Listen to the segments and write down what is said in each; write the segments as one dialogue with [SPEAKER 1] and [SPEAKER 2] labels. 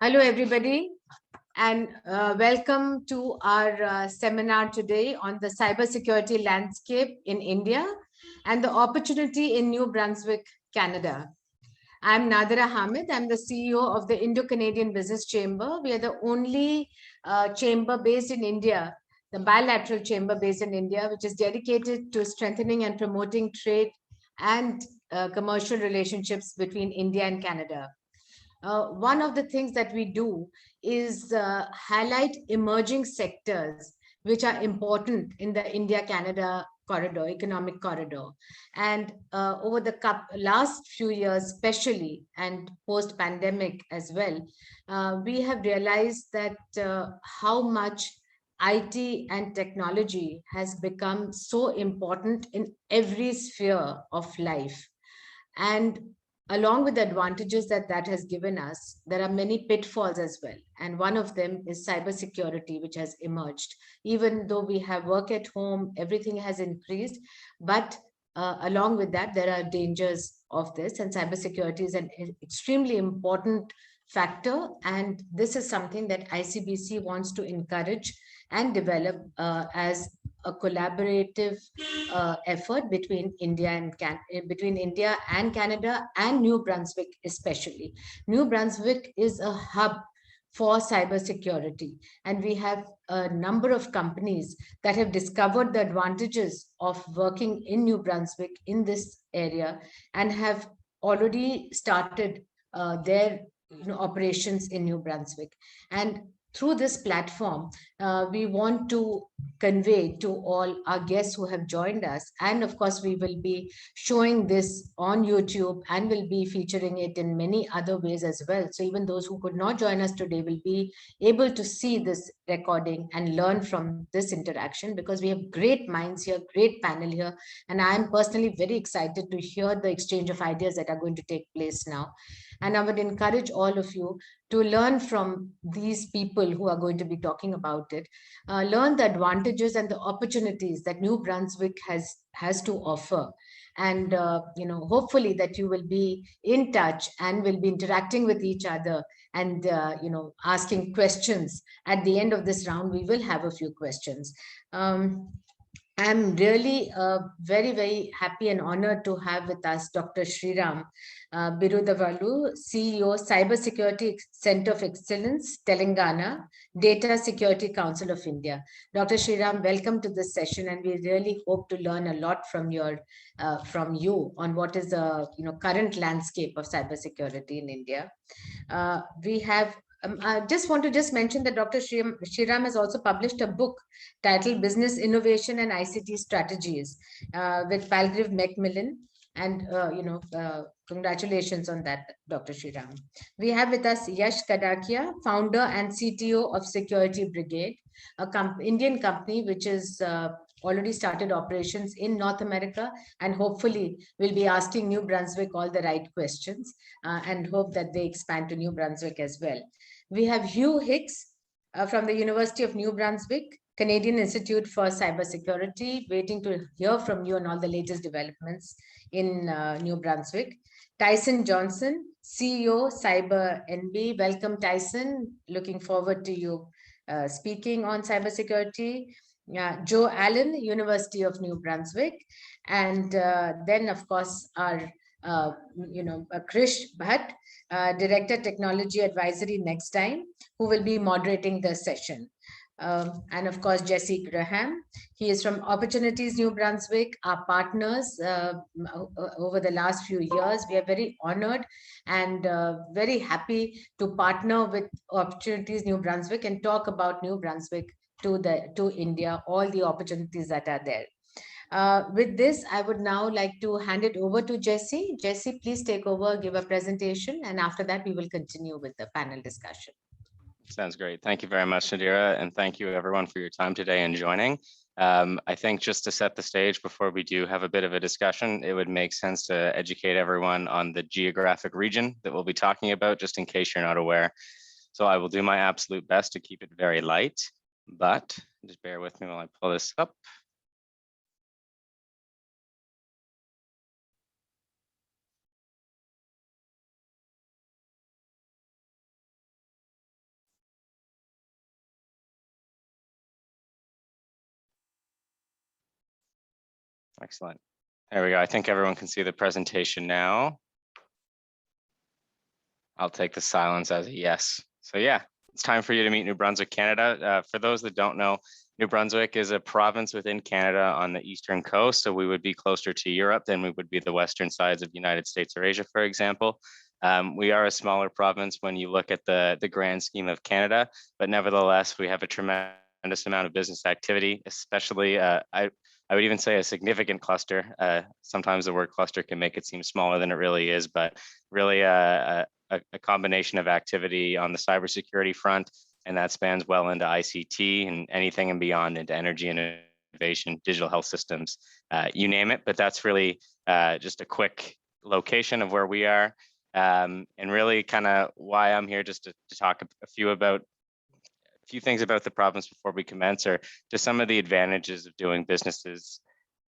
[SPEAKER 1] Hello, everybody, and welcome to our seminar today on the cybersecurity landscape in India and the opportunity in New Brunswick, Canada. I'm Nadira Hamid. I'm the CEO of the Indo-Canadian Business Chamber. We are the only chamber based in India, the bilateral chamber based in India, which is dedicated to strengthening and promoting trade and commercial relationships between India and Canada. One of the things that we do is highlight emerging sectors which are important in the India-Canada corridor, economic corridor. And over the last few years, especially, and post-pandemic as well, we have realized that how much IT and technology has become so important in every sphere of life. And along with the advantages that that has given us, there are many pitfalls as well. And one of them is cybersecurity, which has emerged. Even though we have work at home, everything has increased. But along with that, there are dangers of this. And cybersecurity is an extremely important factor. And this is something that ICBC wants to encourage and develop as a collaborative effort between between India and Canada and New Brunswick especially. New Brunswick is a hub for cybersecurity, and we have a number of companies that have discovered the advantages of working in New Brunswick in this area and have already started their operations in New Brunswick. And through this platform, we want to convey to all our guests who have joined us. And of course, we will be showing this on YouTube and will be featuring it in many other ways as well. So even those who could not join us today will be able to see this recording and learn from this interaction, because we have great minds here, great panel here. And I am personally very excited to hear the exchange of ideas that are going to take place now. And I would encourage all of you to learn from these people who are going to be talking about it, learn the advantages and the opportunities that New Brunswick has to offer. And hopefully that you will be in touch and will be interacting with each other and asking questions. At the end of this round, we will have a few questions. I'm really very, very happy and honored to have with us Dr. Sriram Birudavalu, CEO, Cybersecurity Center of Excellence, Telangana, Data Security Council of India. Dr. Sriram, welcome to this session, and we really hope to learn a lot from you on what is the current landscape of cybersecurity in India. We have I just want to mention that Dr. Sriram has also published a book titled Business Innovation and ICT Strategies with Palgrave Macmillan. And, congratulations on that, Dr. Sriram. We have with us Yash Kadakia, founder and CTO of Security Brigade, a Indian company which is already started operations in North America, and hopefully will be asking New Brunswick all the right questions and hope that they expand to New Brunswick as well. We have Hugh Hicks from the University of New Brunswick, Canadian Institute for Cybersecurity, waiting to hear from you on all the latest developments in New Brunswick. Tyson Johnson, CEO, Cyber NB. Welcome, Tyson. Looking forward to you speaking on cybersecurity. Joe Allen, University of New Brunswick. And then, of course, our Krish Bhatt, Director Technology Advisory Next Time, who will be moderating the session. And of course, Jesse Graham. He is from Opportunities New Brunswick, our partners over the last few years. We are very honored and very happy to partner with Opportunities New Brunswick and talk about New Brunswick to India, all the opportunities that are there. With this, I would now like to hand it over to Jesse. Jesse, please take over, give a presentation, and after that, we will continue with the panel discussion.
[SPEAKER 2] Sounds great. Thank you very much, Nadira, and thank you everyone for your time today and joining. I think just to set the stage before we do have a bit of a discussion, it would make sense to educate everyone on the geographic region that we'll be talking about, just in case you're not aware. So I will do my absolute best to keep it very light, but just bear with me while I pull this up. Excellent. There we go. I think everyone can see the presentation now. I'll take the silence as a yes. So yeah, it's time for you to meet New Brunswick, Canada. For those that don't know, New Brunswick is a province within Canada on the eastern coast. So we would be closer to Europe than we would be the western sides of the United States or Asia, for example. We are a smaller province when you look at the grand scheme of Canada, but nevertheless, we have a tremendous amount of business activity, especially I would even say a significant cluster. Sometimes the word cluster can make it seem smaller than it really is, but really a combination of activity on the cybersecurity front, and that spans well into ICT and anything and beyond into energy and innovation, digital health systems, you name it. But that's really just a quick location of where we are, and really kind of why I'm here, just to talk a few things about the province before we commence, or just some of the advantages of doing businesses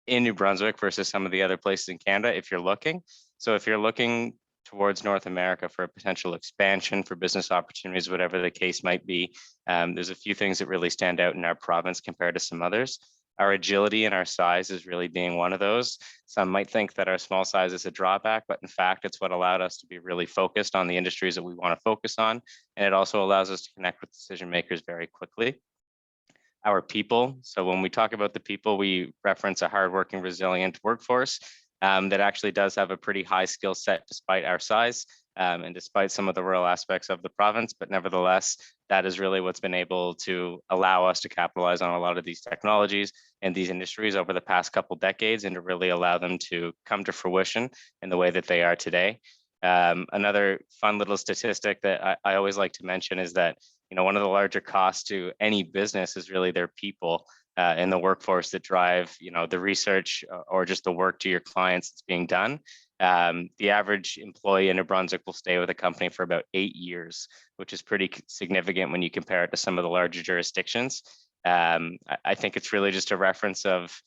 [SPEAKER 2] in New Brunswick versus some of the other places in Canada if you're looking. So if you're looking towards North America for a potential expansion, for business opportunities, whatever the case might be, there's a few things that really stand out in our province compared to some others. Our agility and our size is really being one of those. Some might think that our small size is a drawback, but in fact, it's what allowed us to be really focused on the industries that we want to focus on. And it also allows us to connect with decision makers very quickly. Our people. So when we talk about the people, we reference a hardworking, resilient workforce that actually does have a pretty high skill set despite our size and despite some of the rural aspects of the province. But nevertheless, that is really what's been able to allow us to capitalize on a lot of these technologies and these industries over the past couple decades, and to really allow them to come to fruition in the way that they are today. Another fun little statistic that I always like to mention is that, you know, one of the larger costs to any business is really their people and the workforce that drive, you know, the research or just the work to your clients that's being done. The average employee in New Brunswick will stay with a company for about 8 years, which is pretty significant when you compare it to some of the larger jurisdictions. I think it's really just a reference of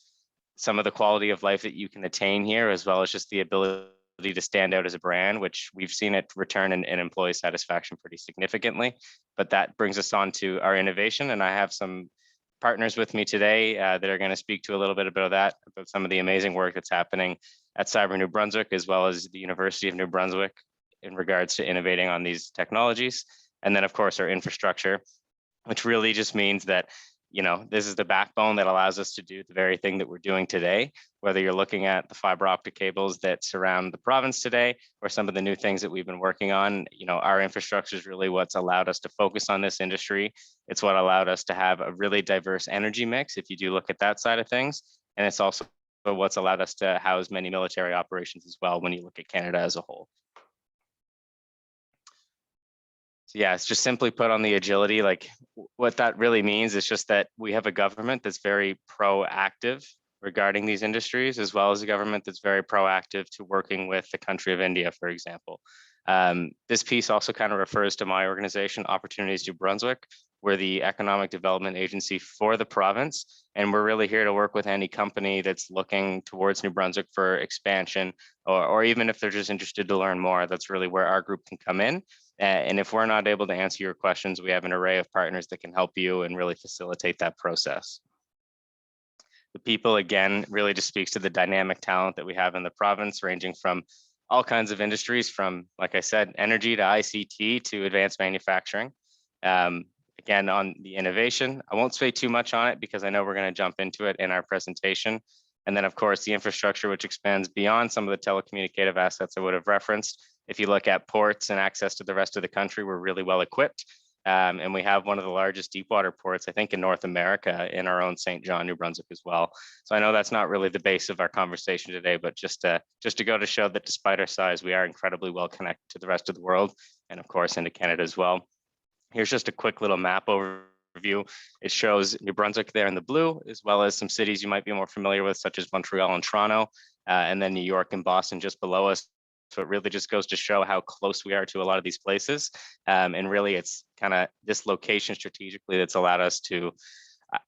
[SPEAKER 2] some of the quality of life that you can attain here, as well as just the ability to stand out as a brand, which we've seen it return in employee satisfaction pretty significantly. But that brings us on to our innovation, and I have some partners with me today that are going to speak to a little bit about that, about some of the amazing work that's happening at Cyber New Brunswick, as well as the University of New Brunswick in regards to innovating on these technologies. And then of course our infrastructure, which really just means that, you know, this is the backbone that allows us to do the very thing that we're doing today, whether you're looking at the fiber optic cables that surround the province today, or some of the new things that we've been working on. You know, our infrastructure is really what's allowed us to focus on this industry. It's what allowed us to have a really diverse energy mix, if you do look at that side of things. And it's also what's allowed us to house many military operations as well when you look at Canada as a whole. So yeah, it's just simply put on the agility, like what that really means is just that we have a government that's very proactive regarding these industries, as well as a government that's very proactive to working with the country of India, for example. This piece also kind of refers to my organization, Opportunities New Brunswick. We're the economic development agency for the province, and we're really here to work with any company that's looking towards New Brunswick for expansion, or even if they're just interested to learn more. That's really where our group can come in. And if we're not able to answer your questions, we have an array of partners that can help you and really facilitate that process. The people, again, really just speaks to the dynamic talent that we have in the province, ranging from all kinds of industries, from, like I said, energy to ICT to advanced manufacturing. Again, on the innovation, I won't say too much on it because I know we're going to jump into it in our presentation. And then, of course, the infrastructure, which expands beyond some of the telecommunicative assets I would have referenced. If you look at ports and access to the rest of the country, we're really well equipped. And we have one of the largest deep water ports, I think, in North America, in our own St. John, New Brunswick as well. So I know that's not really the base of our conversation today, but just to go to show that despite our size, we are incredibly well connected to the rest of the world, and of course into Canada as well. Here's just a quick little map overview. It shows New Brunswick there in the blue, as well as some cities you might be more familiar with, such as Montreal and Toronto, and then New York and Boston just below us. So it really just goes to show how close we are to a lot of these places. And really it's kind of this location strategically that's allowed us to,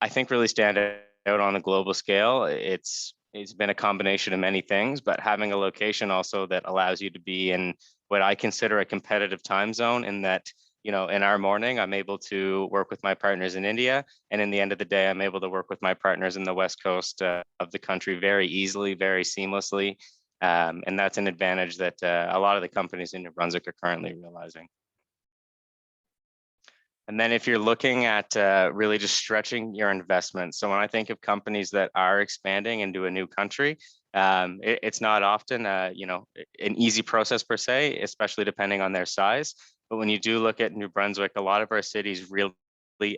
[SPEAKER 2] I think, really stand out on a global scale. It's been a combination of many things, but having a location also that allows you to be in what I consider a competitive time zone, in that in our morning, I'm able to work with my partners in India, and in the end of the day, I'm able to work with my partners in the West Coast of the country very easily, very seamlessly. And that's an advantage that a lot of the companies in New Brunswick are currently realizing. And then if you're looking at really just stretching your investment. So when I think of companies that are expanding into a new country, it's not often, an easy process per se, especially depending on their size. But when you do look at New Brunswick, a lot of our cities really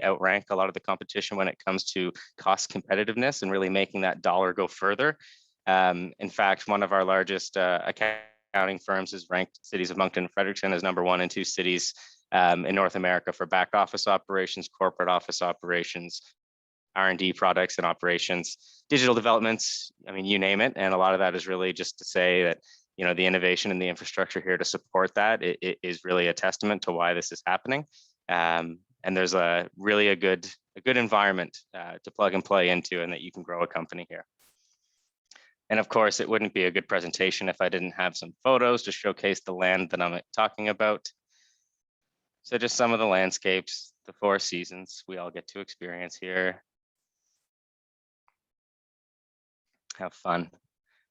[SPEAKER 2] outrank a lot of the competition when it comes to cost competitiveness and really making that dollar go further. In fact, one of our largest accounting firms has ranked cities of Moncton and Fredericton as #1 and 2 cities in North America for back office operations, corporate office operations, R&D products and operations, digital developments, I mean, you name it. And a lot of that is really just to say that, the innovation and the infrastructure here to support that it is really a testament to why this is happening. And there's a good environment to plug and play into, and that you can grow a company here. And of course, it wouldn't be a good presentation if I didn't have some photos to showcase the land that I'm talking about. So just some of the landscapes, the 4 seasons we all get to experience here. Have fun.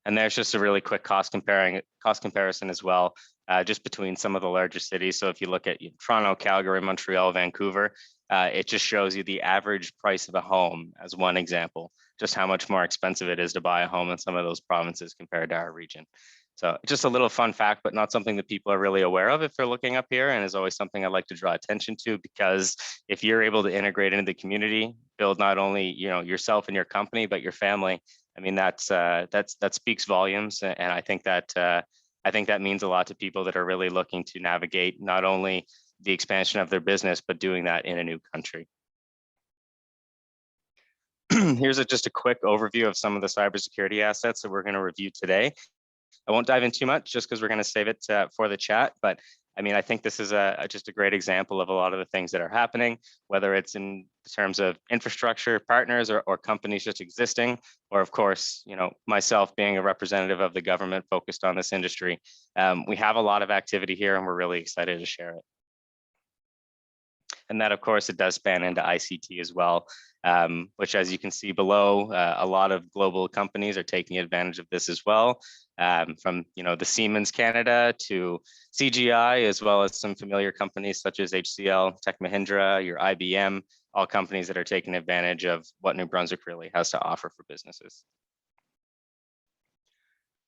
[SPEAKER 2] And there's just a really quick cost comparison as well, just between some of the larger cities. So if you look at Toronto, Calgary, Montreal, Vancouver, it just shows you the average price of a home as one example, just how much more expensive it is to buy a home in some of those provinces compared to our region. So just a little fun fact, but not something that people are really aware of if they're looking up here, and is always something I'd like to draw attention to, because if you're able to integrate into the community, build not only yourself and your company, but your family, I mean, that speaks volumes. And I think that means a lot to people that are really looking to navigate not only the expansion of their business, but doing that in a new country. Here's just a quick overview of some of the cybersecurity assets that we're going to review today. I won't dive in too much just because we're going to save it for the chat. But I mean, I think this is just a great example of a lot of the things that are happening, whether it's in terms of infrastructure partners or companies just existing, or of course, myself being a representative of the government focused on this industry. We have a lot of activity here, and we're really excited to share it. And that, of course, it does span into ICT as well, which, as you can see below, a lot of global companies are taking advantage of this as well, from the Siemens Canada to CGI, as well as some familiar companies such as HCL, Tech Mahindra, your IBM, all companies that are taking advantage of what New Brunswick really has to offer for businesses.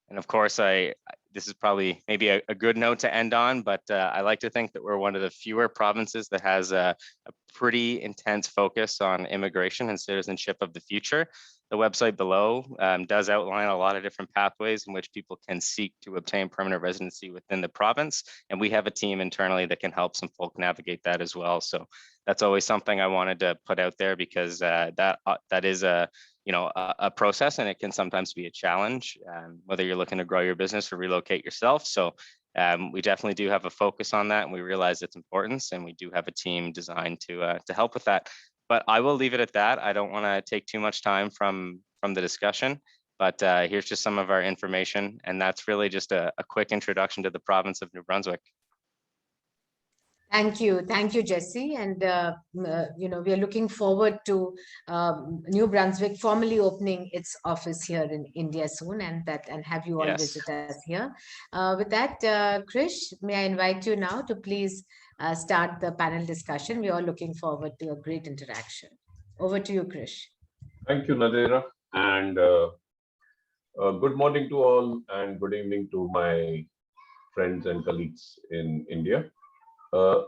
[SPEAKER 2] And of course, this is probably maybe a good note to end on, but I like to think that we're one of the fewer provinces that has a pretty intense focus on immigration and citizenship of the future. The website below does outline a lot of different pathways in which people can seek to obtain permanent residency within the province. And we have a team internally that can help some folk navigate that as well. So that's always something I wanted to put out there, because that is a process, and it can sometimes be a challenge, whether you're looking to grow your business or relocate yourself. So we definitely do have a focus on that, and we realize its importance, and we do have a team designed to help with that. But I will leave it at that. I don't want to take too much time from the discussion, but here's just some of our information, and that's really just a quick introduction to the province of New Brunswick.
[SPEAKER 1] Thank you, Jesse. And we are looking forward to New Brunswick formally opening its office here in India soon, and have you all visit us here. With that, Krish, may I invite you now to please start the panel discussion. We are looking forward to a great interaction. Over to you, Krish.
[SPEAKER 3] Thank you, Nadira, and good morning to all, and good evening to my friends and colleagues in India.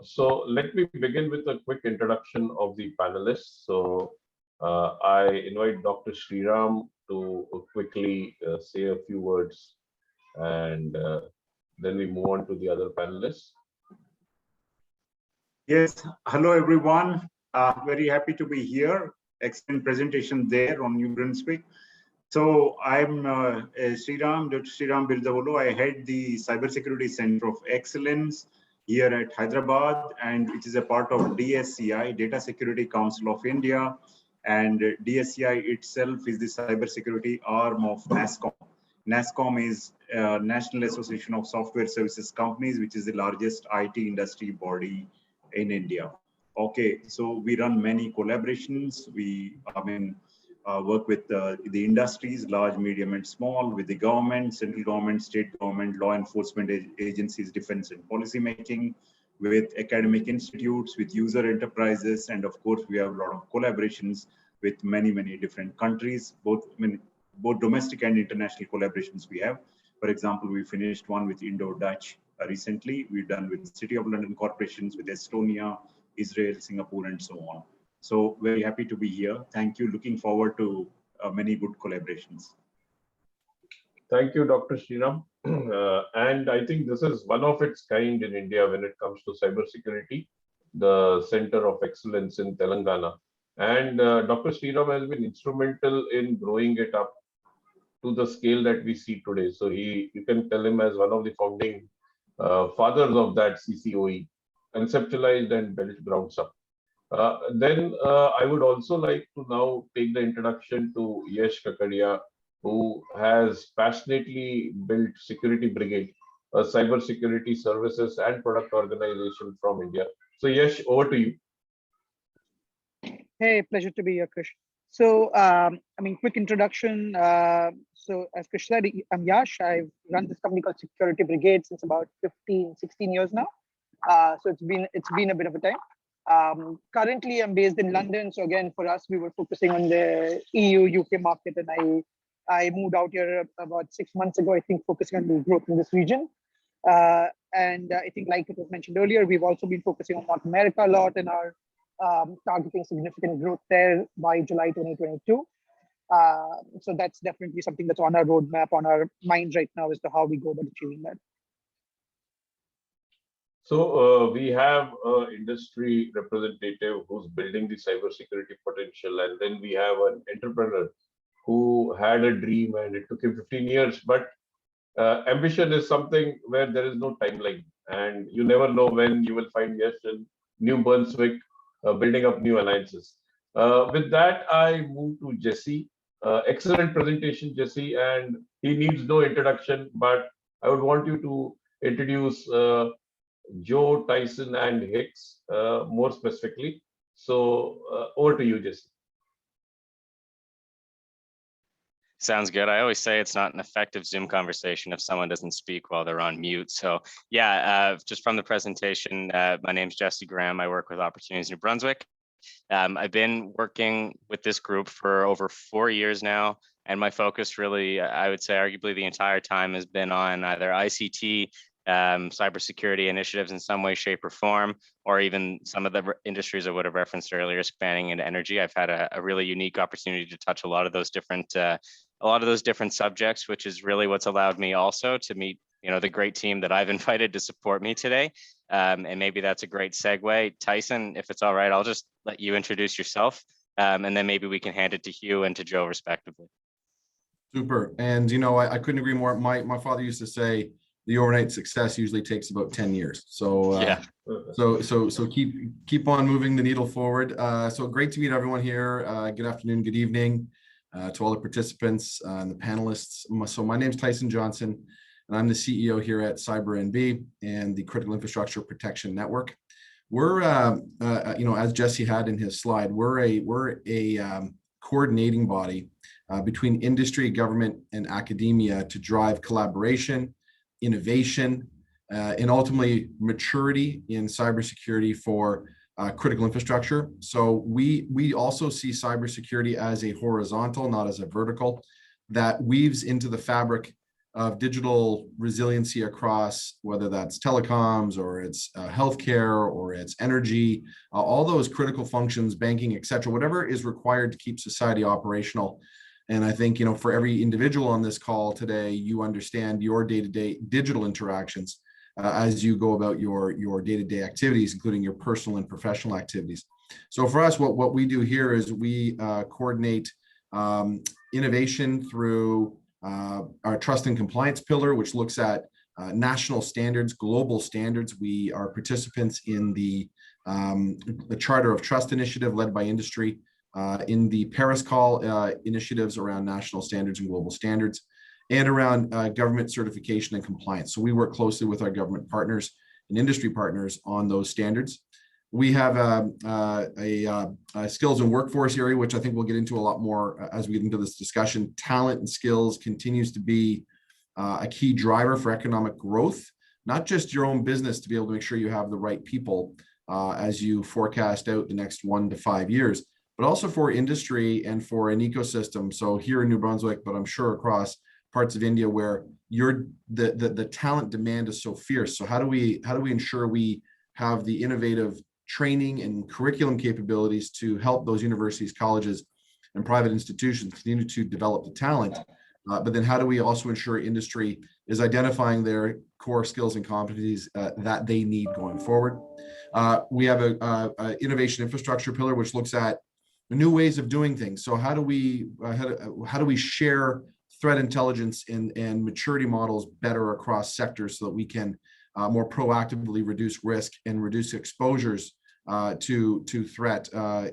[SPEAKER 3] So let me begin with a quick introduction of the panelists. So I invite Dr. Sriram to quickly say a few words, and then we move on to the other panelists.
[SPEAKER 4] Yes, hello everyone. Very happy to be here. Excellent presentation there on New Brunswick. So I'm Sriram, Dr. Sriram Birdavolu. I head the Cybersecurity Center of Excellence here at Hyderabad, and which is a part of DSCI, Data Security Council of India. And DSCI itself is the cybersecurity arm of NASSCOM. NASSCOM is National Association of Software Services Companies, which is the largest IT industry body in India. Okay, so we run many collaborations. We, work with the industries, large, medium, and small, with the government, central government, state government, law enforcement agencies, defense and policy making, with academic institutes, with user enterprises, and of course, we have a lot of collaborations with many, many different countries, both domestic and international collaborations we have. For example, we finished one with Indo-Dutch recently. We've done with City of London corporations, with Estonia, Israel, Singapore, and so on. So very happy to be here. Thank you. Looking forward to many good collaborations.
[SPEAKER 3] Thank you, Dr. Sriram. And I think this is one of its kind in India when it comes to cybersecurity, the Center of Excellence in Telangana. And Dr. Sriram has been instrumental in growing it up to the scale that we see today. So you can tell him as one of the founding fathers of that CCOE, conceptualized and built grounds up. Then I would also like to now take the introduction to Yash Kakadia, who has passionately built Security Brigade, a cyber security services and product organization from India. So Yash, over to you.
[SPEAKER 5] Hey, pleasure to be here, Krish. So, quick introduction. So as Krish said, I'm Yash. I've run this company called Security Brigade since about 15, 16 years now. So it's been a bit of a time. Currently, I'm based in London. So again, for us, we were focusing on the EU, UK market, and I moved out here about 6 months ago, I think, focusing on the growth in this region. And I think, like it was mentioned earlier, we've also been focusing on North America a lot and are targeting significant growth there by July 2022. So that's definitely something that's on our roadmap, on our minds right now as to how we go about achieving that.
[SPEAKER 3] So we have an industry representative who's building the cybersecurity potential, and then we have an entrepreneur who had a dream and it took him 15 years. But ambition is something where there is no timeline, and you never know when you will find Yash in New Brunswick building up new alliances. With that, I move to Jesse. Excellent presentation, Jesse, and he needs no introduction, but I would want you to introduce Joe, Tyson, and Hicks more specifically. So over to you, Jesse.
[SPEAKER 2] Sounds good. I always say it's not an effective Zoom conversation if someone doesn't speak while they're on mute. So yeah, just from the presentation, my name's Jesse Graham. I work with Opportunities New Brunswick. I've been working with this group for over 4 years now, and my focus really, I would say arguably the entire time, has been on either ICT, cybersecurity initiatives in some way, shape, or form, or even some of the industries I would have referenced earlier, spanning into energy. I've had a really unique opportunity to touch a lot of those different subjects, which is really what's allowed me also to meet, the great team that I've invited to support me today. And maybe that's a great segue. Tyson, if it's all right, I'll just let you introduce yourself, and then maybe we can hand it to Hugh and to Joe respectively.
[SPEAKER 6] Super. And I couldn't agree more. My father used to say the overnight success usually takes about 10 years. So
[SPEAKER 2] yeah.
[SPEAKER 6] So keep on moving the needle forward. So great to meet everyone here. Good afternoon, good evening to all the participants and the panelists. So my name's Tyson Johnson, and I'm the CEO here at CyberNB and the Critical Infrastructure Protection Network. We're, as Jesse had in his slide, we're a coordinating body between industry, government, and academia to drive collaboration, innovation, and ultimately maturity in cybersecurity for critical infrastructure. So we also see cybersecurity as a horizontal, not as a vertical, that weaves into the fabric of digital resiliency across, whether that's telecoms or it's healthcare or it's energy, all those critical functions, banking, et cetera, whatever is required to keep society operational. And I think, for every individual on this call today, you understand your day-to-day digital interactions as you go about your day-to-day activities, including your personal and professional activities. So for us, what we do here is we coordinate innovation through our trust and compliance pillar, which looks at national standards, global standards. We are participants in the Charter of Trust initiative led by industry, in the Paris Call initiatives around national standards and global standards, and around government certification and compliance. So we work closely with our government partners and industry partners on those standards. We have a skills and workforce area, which I think we'll get into a lot more as we get into this discussion. Talent and skills continues to be a key driver for economic growth, not just your own business to be able to make sure you have the right people as you forecast out the next 1 to 5 years, but also for industry and for an ecosystem. So here in New Brunswick, but I'm sure across parts of India where the talent demand is so fierce. So how do we ensure we have the innovative training and curriculum capabilities to help those universities, colleges, and private institutions continue to develop the talent? But then how do we also ensure industry is identifying their core skills and competencies that they need going forward? We have a innovation infrastructure pillar, which looks at new ways of doing things. So how do we share threat intelligence and maturity models better across sectors so that we can more proactively reduce risk and reduce exposures to threat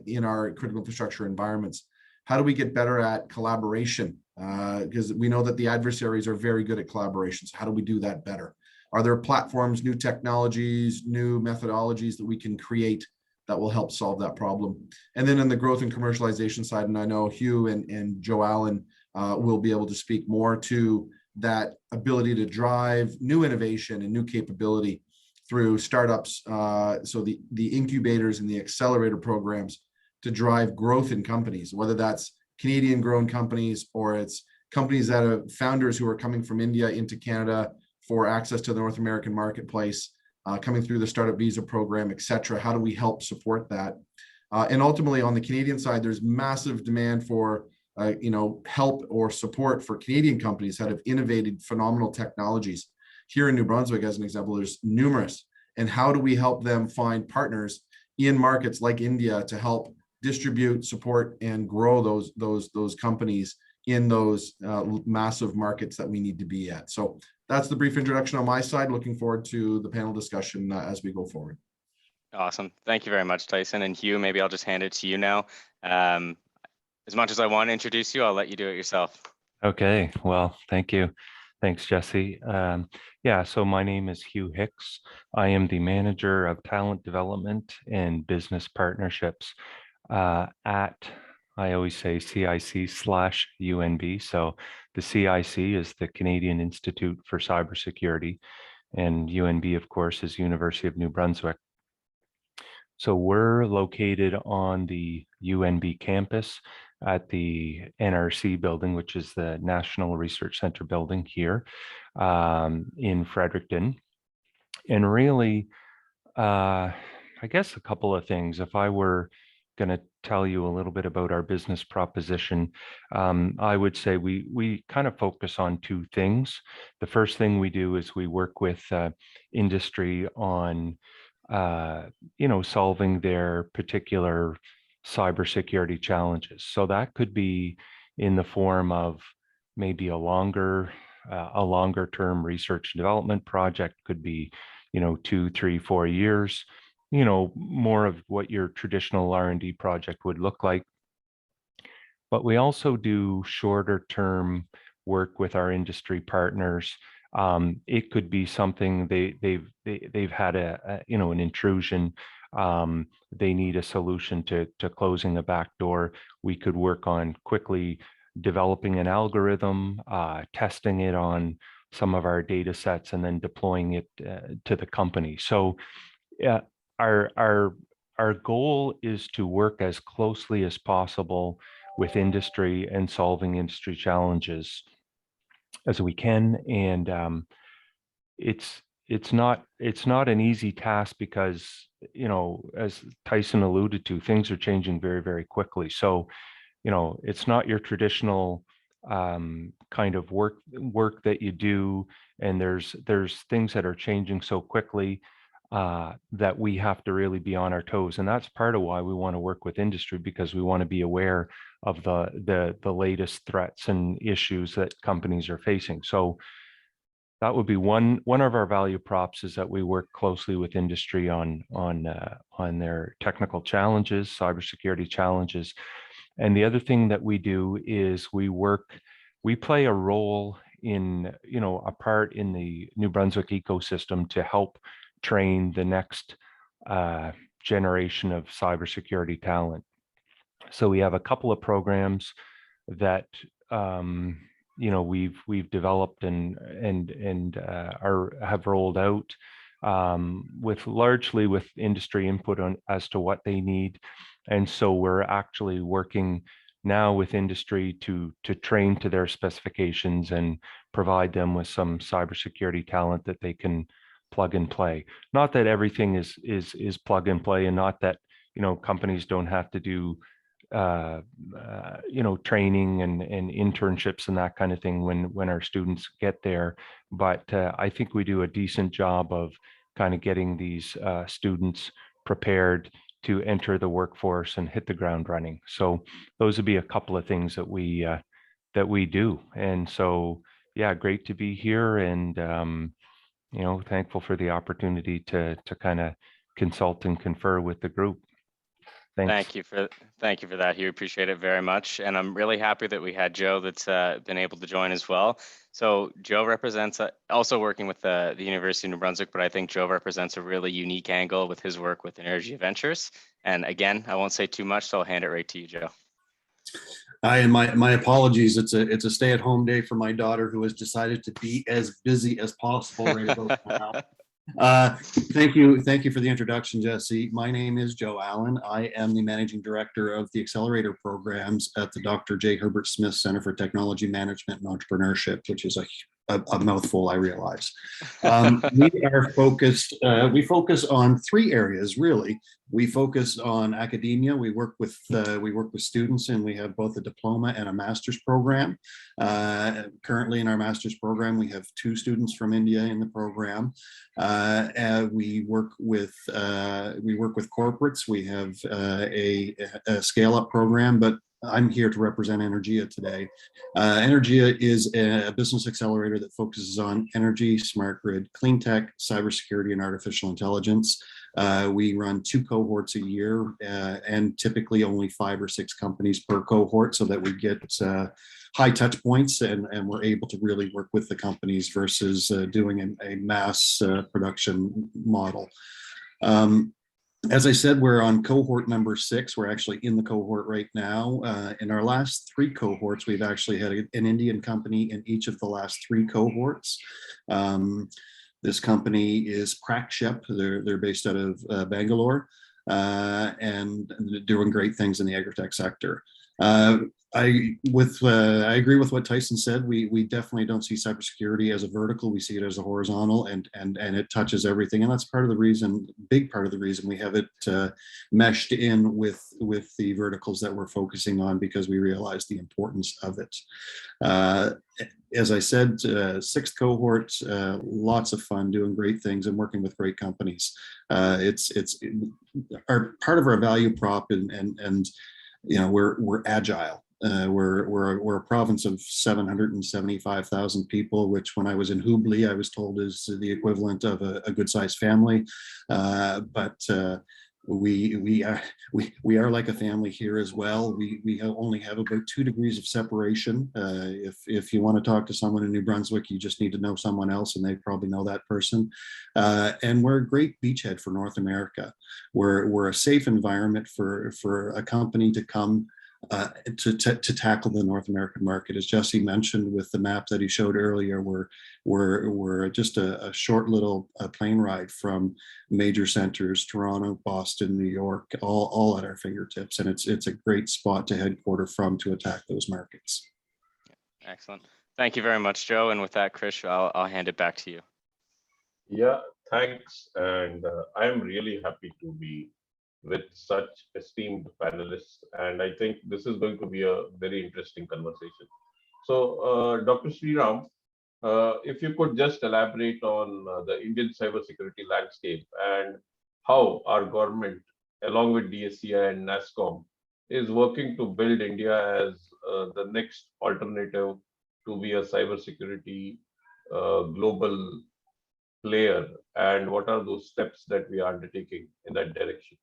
[SPEAKER 6] in our critical infrastructure environments? How do we get better at collaboration? Because we know that the adversaries are very good at collaboration. So how do we do that better? Are there platforms, new technologies, new methodologies that we can create that will help solve that problem? And then in the growth and commercialization side, and I know Hugh and Joe Allen will be able to speak more to that ability to drive new innovation and new capability through startups. So the incubators and the accelerator programs to drive growth in companies, whether that's Canadian grown companies or it's companies that have founders who are coming from India into Canada for access to the North American marketplace, coming through the startup visa program, et cetera. How do we help support that? And ultimately on the Canadian side, there's massive demand for help or support for Canadian companies that have innovated phenomenal technologies. Here in New Brunswick, as an example, there's numerous. And how do we help them find partners in markets like India to help distribute, support, and grow those companies in those massive markets that we need to be at? So that's the brief introduction on my side. Looking forward to the panel discussion as we go forward.
[SPEAKER 2] Awesome. Thank you very much, Tyson. And Hugh, maybe I'll just hand it to you now. As much as I want to introduce you, I'll let you do it yourself.
[SPEAKER 7] Okay, well, thank you. Thanks, Jesse. Yeah, so my name is Hugh Hicks. I am the Manager of Talent Development and Business Partnerships at, I always say CIC/UNB. So the CIC is the Canadian Institute for Cybersecurity, and UNB, of course, is University of New Brunswick. So we're located on the UNB campus at the NRC building, which is the National Research Center building here in Fredericton. And really, I guess a couple of things. If I were going to tell you a little bit about our business proposition, I would say we kind of focus on two things. The first thing we do is we work with industry on solving their particular cybersecurity challenges. So that could be in the form of maybe a longer term research and development project, could be 2, 3, 4 years, more of what your traditional R&D project would look like. But we also do shorter term work with our industry partners. It could be something they've had an intrusion. They need a solution to closing a back door. We could work on quickly developing an algorithm, testing it on some of our data sets, and then deploying it to the company. So our goal is to work as closely as possible with industry and solving industry challenges as we can. And it's not an easy task because, as Tyson alluded to, things are changing very, very quickly. So, it's not your traditional kind of work that you do, and there's things that are changing so quickly that we have to really be on our toes. And that's part of why we want to work with industry, because we want to be aware of the latest threats and issues that companies are facing. So that would be one of our value props, is that we work closely with industry on their technical challenges, cybersecurity challenges. And the other thing that we do is we play a role in, a part in the New Brunswick ecosystem to help train the next generation of cybersecurity talent. So we have a couple of programs that we've developed and have rolled out with largely with industry input on as to what they need. And so we're actually working now with industry to train to their specifications and provide them with some cybersecurity talent that they can plug and play. Not that everything is plug and play, and not that companies don't have to do training and internships and that kind of thing when our students get there. But I think we do a decent job of kind of getting these students prepared to enter the workforce and hit the ground running. So those would be a couple of things that we do. And so, yeah, great to be here, and thankful for the opportunity to kind of consult and confer with the group. Thanks.
[SPEAKER 2] Thank you for that, Hugh. Appreciate it very much. And I'm really happy that we had Joe that's been able to join as well. So Joe represents also working with the University of New Brunswick, but I think Joe represents a really unique angle with his work with Energia Ventures. And again, I won't say too much, so I'll hand it right to you, Joe.
[SPEAKER 8] Hi, and my apologies. It's a stay-at-home day for my daughter, who has decided to be as busy as possible right about now. Thank you for the introduction, Jesse. My name is Joe Allen. I am the managing director of the accelerator programs at the Dr. J. Herbert Smith Center for Technology Management and Entrepreneurship, which is a mouthful, I realize. We focus on three areas, really. We focus on academia. We work with students, and we have both a diploma and a master's program. Currently in our master's program, we have 2 students from India in the program. We work with corporates. We have a scale-up program, but I'm here to represent Energia today. Energia is a business accelerator that focuses on energy, smart grid, clean tech, cybersecurity, and artificial intelligence. We run 2 cohorts a year, and typically only 5 or 6 companies per cohort, so that we get high touch points, and we're able to really work with the companies versus doing a mass production model. As I said, we're on cohort number 6. We're actually in the cohort right now. In our last 3 cohorts, we've actually had an Indian company in each of the last 3 cohorts. This company is Prakshep. They're based out of Bangalore, and doing great things in the agritech sector. I agree with what Tyson said. We definitely don't see cybersecurity as a vertical. We see it as a horizontal, and it touches everything. And that's big part of the reason we have it meshed in with the verticals that we're focusing on, because we realize the importance of it. As I said, 6th cohort, lots of fun, doing great things and working with great companies. It's part of our value prop, and we're agile. We're a province of 775,000 people, which when I was in Hubli, I was told is the equivalent of a good-sized family. But we are like a family here as well. We only have about 2 degrees of separation. If you want to talk to someone in New Brunswick, you just need to know someone else, and they probably know that person. And we're a great beachhead for North America. We're a safe environment for a company to come to tackle the North American market. As Jesse mentioned with the map that he showed earlier, we're just a short little plane ride from major centers, Toronto, Boston, New York, all at our fingertips. And it's a great spot to headquarter from to attack those markets.
[SPEAKER 2] Excellent. Thank you very much, Joe. And with that, Krish, I'll hand it back to you.
[SPEAKER 3] Yeah, thanks. And I'm really happy to be with such esteemed panelists. And I think this is going to be a very interesting conversation. So, Dr. Sriram, if you could just elaborate on the Indian cybersecurity landscape and how our government, along with DSCI and NASSCOM, is working to build India as the next alternative to be a cybersecurity global player, and what are those steps that we are undertaking in that direction?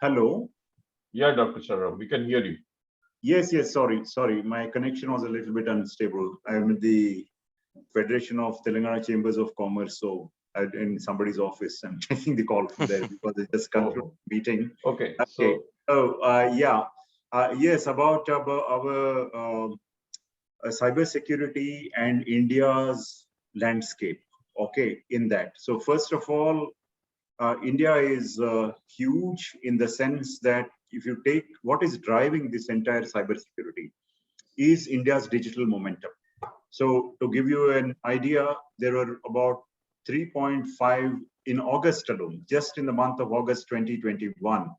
[SPEAKER 4] Hello.
[SPEAKER 3] Yeah, Dr. Sharma, we can hear you.
[SPEAKER 4] Yes, yes. Sorry. My connection was a little bit unstable. I'm at the Federation of Telangana Chambers of Commerce, so I'm in somebody's office. I'm taking the call from there because it just concluded the meeting.
[SPEAKER 3] Okay.
[SPEAKER 4] Okay. So yeah. Yes, about our cybersecurity and India's landscape. Okay, in that. So first of all, India is huge in the sense that if you take what is driving this entire cybersecurity is India's digital momentum. So to give you an idea, there were about 3.5 in August alone, just in the month of August 2021,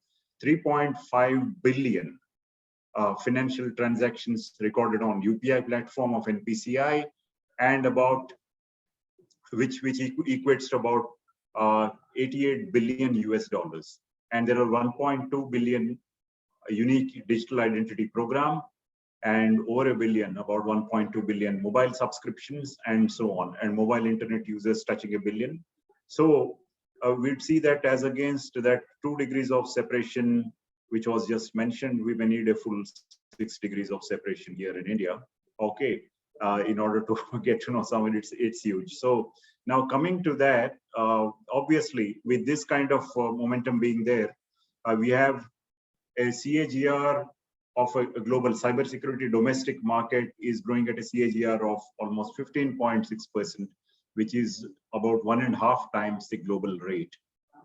[SPEAKER 4] 3.5 billion financial transactions recorded on UPI platform of NPCI, and about which equates to about 88 billion US dollars. And there are 1.2 billion unique digital identity program, and over a billion, about 1.2 billion mobile subscriptions, and so on, and mobile internet users touching a billion. So we'd see that as against that 2 degrees of separation, which was just mentioned, we may need a full 6 degrees of separation here in India. Okay, in order to get to know someone, it's huge. So now coming to that, obviously with this kind of momentum being there, we have a CAGR of a global cybersecurity domestic market is growing at a CAGR of almost 15.6%, which is about 1.5 times the global rate.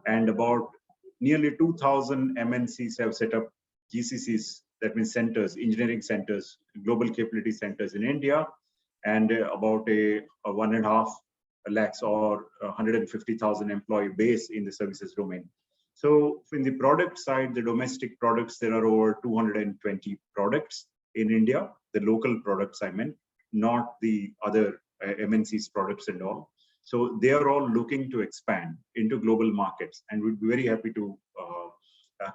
[SPEAKER 4] And about nearly 2,000 MNCs have set up GCCs, that means centers, engineering centers, global capability centers in India, and about a 1.5 lakhs or 150,000 employee base in the services domain. So in the product side, the domestic products, there are over 220 products in India, the local products I meant, not the other MNCs products and all. So they are all looking to expand into global markets, and we'd be very happy to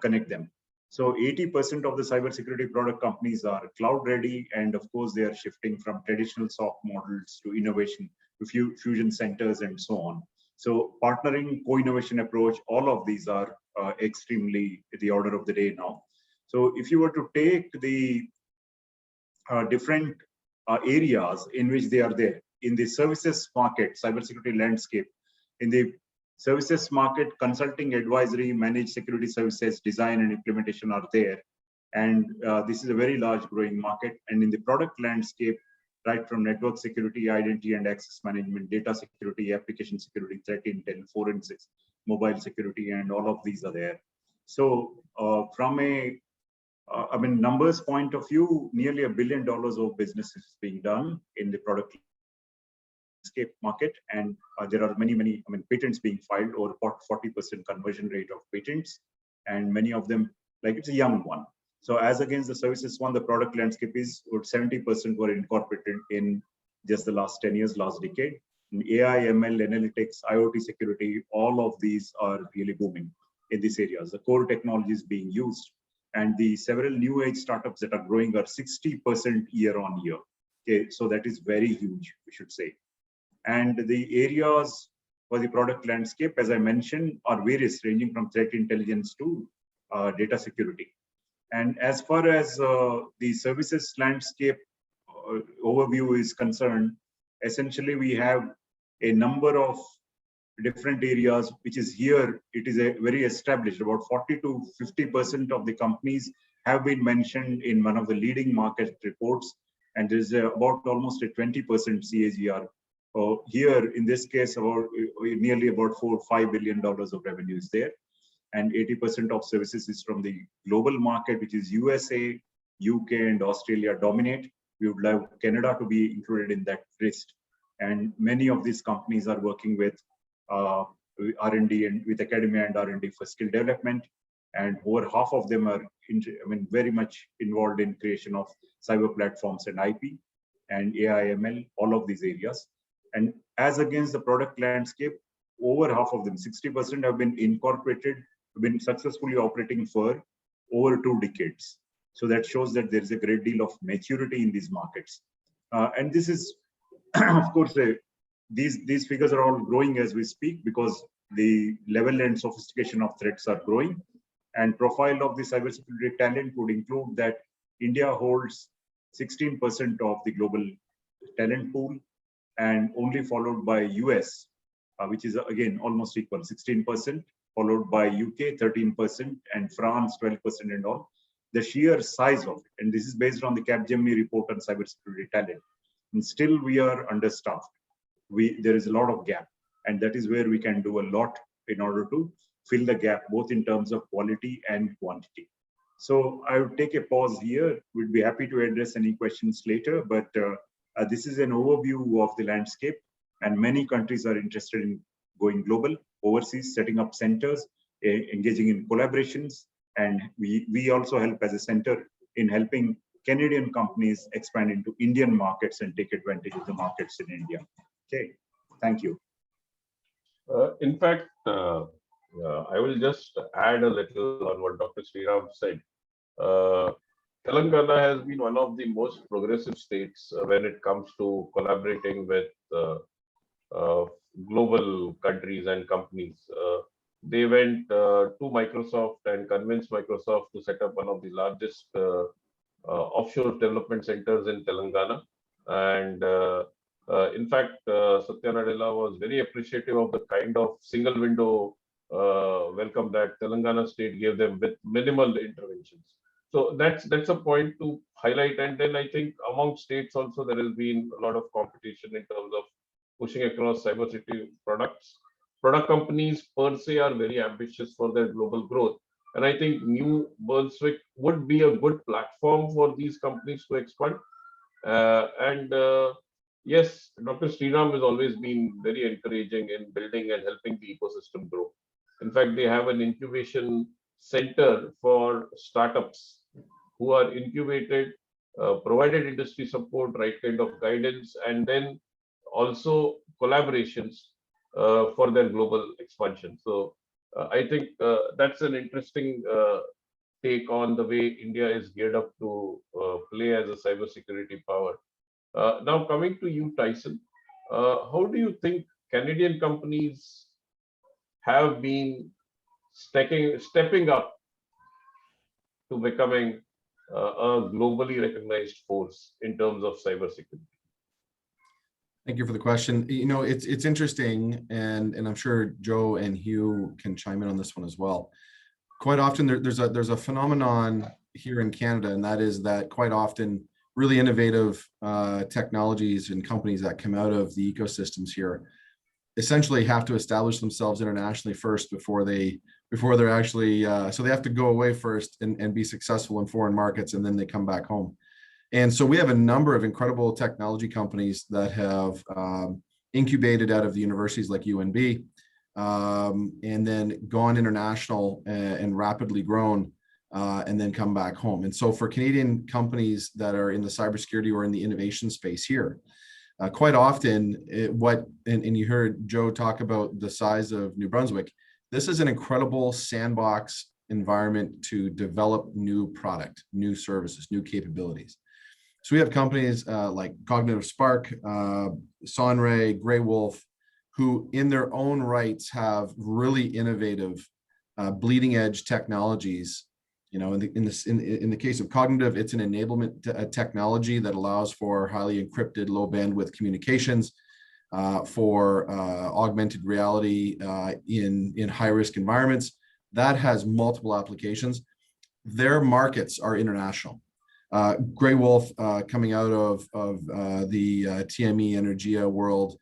[SPEAKER 4] connect them. So 80% of the cybersecurity product companies are cloud ready, and of course they are shifting from traditional SOC models to innovation, to fusion centers and so on. So partnering, co-innovation approach, all of these are extremely the order of the day now. So if you were to take the different areas in which they are there, in the services market, cybersecurity landscape, in the services market, consulting, advisory, managed security services, design and implementation are there. And this is a very large growing market. And in the product landscape, right from network security, identity and access management, data security, application security, threat intel, forensics, mobile security, and all of these are there. So from a numbers point of view, nearly $1 billion of business is being done in the product landscape market, and there are many patents being filed, over 40% conversion rate of patents, and many of them, like, it's a young one. So as against the services one, the product landscape is 70% were incorporated in just the last 10 years, last decade. In AI, ML, analytics, IoT security, all of these are really booming in these areas. The core technology is being used, and the several new age startups that are growing are 60% year on year. Okay, so that is very huge, we should say. And the areas for the product landscape, as I mentioned, are various, ranging from threat intelligence to data security. And as far as the services landscape overview is concerned, essentially we have a number of different areas, which is here, it is a very established, about 40 to 50% of the companies have been mentioned in one of the leading market reports, and there's about almost a 20% CAGR. Here, in this case, nearly about $4-5 billion of revenue is there. And 80% of services is from the global market, which is USA, UK, and Australia dominate. We would like Canada to be included in that list. And many of these companies are working with R&D and with academia and R&D for skill development. And over half of them are very much involved in creation of cyber platforms and IP and AI, ML, all of these areas. And as against the product landscape, over half of them, 60%, have been incorporated, been successfully operating for over 2 decades. So that shows that there is a great deal of maturity in these markets. And this is, of course, these figures are all growing as we speak, because the level and sophistication of threats are growing. And profile of the cybersecurity talent would include that India holds 16% of the global talent pool, and only followed by US, which is again almost equal, 16%, followed by UK 13%, and France 12% and all. The sheer size of it, and this is based on the Capgemini report on cybersecurity talent, and still we are understaffed. There is a lot of gap, and that is where we can do a lot in order to fill the gap, both in terms of quality and quantity. So I would take a pause here. We'd be happy to address any questions later, but this is an overview of the landscape, and many countries are interested in going global, overseas, setting up centers, engaging in collaborations, and we also help as a center in helping Canadian companies expand into Indian markets and take advantage of the markets in India. Okay, thank you.
[SPEAKER 3] In fact, I will just add a little on what Dr. Sriram said. Telangana has been one of the most progressive states when it comes to collaborating with global countries and companies. They went to Microsoft and convinced Microsoft to set up one of the largest offshore development centers in Telangana. And in fact, Satya Nadella was very appreciative of the kind of single window welcome that Telangana state gave them with minimal interventions. So that's a point to highlight. And then I think among states also there has been a lot of competition in terms of pushing across cybersecurity products. Product companies per se are very ambitious for their global growth. And I think New Brunswick would be a good platform for these companies to expand. Yes, Dr. Sriram has always been very encouraging in building and helping the ecosystem grow. In fact, they have an incubation center for startups who are incubated, provided industry support, right kind of guidance, and then also collaborations for their global expansion. So I think that's an interesting take on the way India is geared up to play as a cybersecurity power. Now coming to you, Tyson, how do you think Canadian companies have been stepping up to becoming a globally recognized force in terms of cybersecurity?
[SPEAKER 6] Thank you for the question. You know, it's interesting, and I'm sure Joe and Hugh can chime in on this one as well. Quite often there's a phenomenon here in Canada, and that is that quite often really innovative technologies and companies that come out of the ecosystems here essentially have to establish themselves internationally first before they're actually so they have to go away first and be successful in foreign markets, and then they come back home. And so we have a number of incredible technology companies that have incubated out of the universities like UNB, and then gone international and rapidly grown, and then come back home. And so for Canadian companies that are in the cybersecurity or in the innovation space here, quite often and you heard Joe talk about the size of New Brunswick, this is an incredible sandbox environment to develop new product, new services, new capabilities. So we have companies like Cognitive Spark, Sonray, Grey Wolf, who in their own rights have really innovative, bleeding edge technologies. You know, in the case of Cognitive, it's an enablement technology that allows for highly encrypted, low bandwidth communications, for augmented reality in high risk environments. That has multiple applications. Their markets are international. Grey Wolf, coming out of the TME Energia world,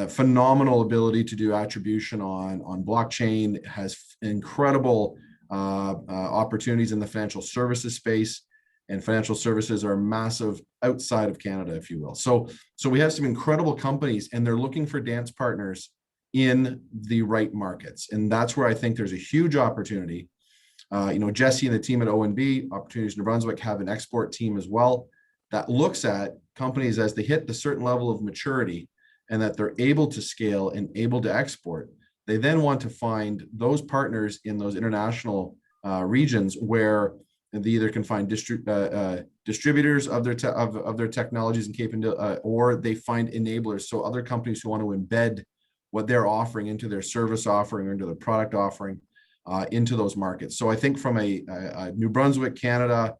[SPEAKER 6] phenomenal ability to do attribution on blockchain, has incredible opportunities in the financial services space, and financial services are massive outside of Canada, if you will. So we have some incredible companies, and they're looking for dance partners in the right markets. And that's where I think there's a huge opportunity. You know, Jesse and the team at ONB, Opportunities New Brunswick, have an export team as well that looks at companies as they hit the certain level of maturity and that they're able to scale and able to export. They then want to find those partners in those international regions where they either can find distributors of their technologies and capabilities, or they find enablers. So other companies who want to embed what they're offering into their service offering or into the product offering. into those markets. So I think from a New Brunswick, Canada,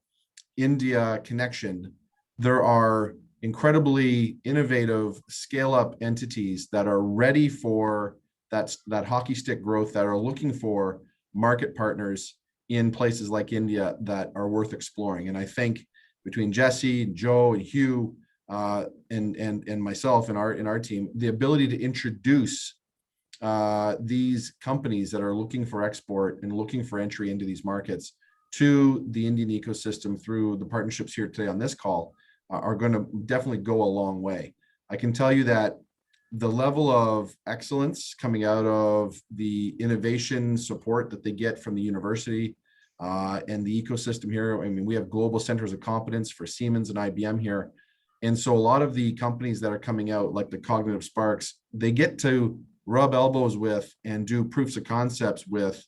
[SPEAKER 6] India connection, there are incredibly innovative scale-up entities that are ready for that hockey stick growth, that are looking for market partners in places like India that are worth exploring. And I think between Jesse, Joe, and Hugh, and myself and our team, the ability to introduce these companies that are looking for export and looking for entry into these markets to the Indian ecosystem through the partnerships here today on this call are going to definitely go a long way. I can tell you that the level of excellence coming out of the innovation support that they get from the university and the ecosystem here. I mean, we have global centers of competence for Siemens and IBM here. And so a lot of the companies that are coming out, like the Cognitive Sparks, they get to rub elbows with and do proofs of concepts with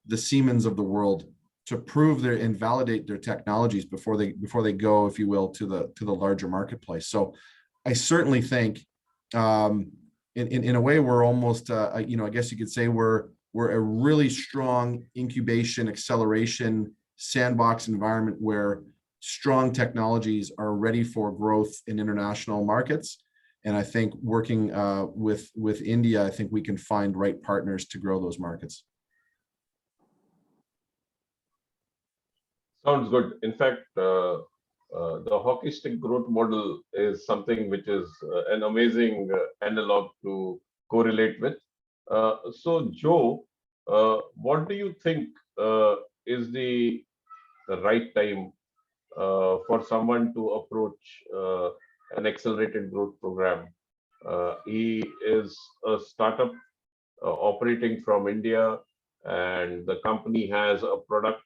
[SPEAKER 6] the Siemens of the world to prove their and validate their technologies before they go, if you will, to the larger marketplace. So I certainly think in a way we're almost I guess you could say we're a really strong incubation, acceleration, sandbox environment where strong technologies are ready for growth in international markets. And I think working with India, I think we can find right partners to grow those markets.
[SPEAKER 3] Sounds good. In fact, the hockey stick growth model is something which is an amazing analog to correlate with. So, Joe, what do you think is the right time for someone to approach an accelerated growth program? He is a startup operating from India, and the company has a product